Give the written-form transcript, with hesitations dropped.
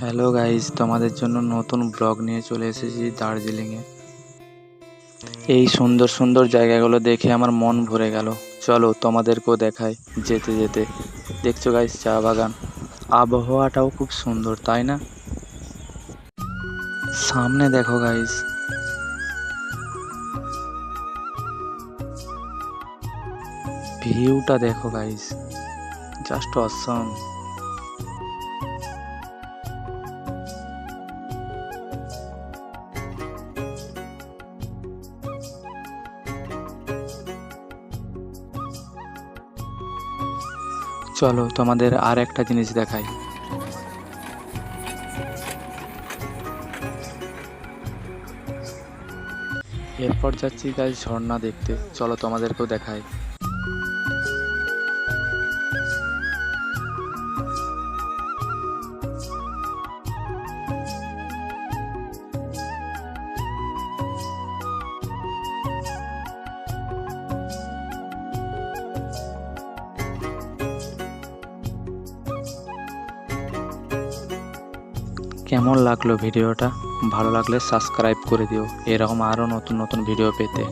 Hello guys, তোমাদের জন্য নতুন ব্লগ নিয়ে চলে এসেছি দার্জিলিংয়ে। এই সুন্দর সুন্দর জায়গাগুলো দেখে আমার মন ভরে গেল। চলো তোমাদেরকেও দেখাই যেতে যেতে। দেখছো গাইস, চা বাগান, আবহাওয়াটাও খুব সুন্দর, তাই না? সামনে দেখো গাইস, ভিউটা দেখো গাইস, জাস্ট অসম। চলো তোমাদের আর একটা জিনিস দেখাই। এরপর যাচ্ছি গাইস ঝর্ণা দেখতে, চলো তোমাদেরকেও দেখাই। কেমন লাগলো ভিডিওটা? ভালো লাগলে সাবস্ক্রাইব করে দিও এরকম আরও নতুন নতুন ভিডিও পেতে।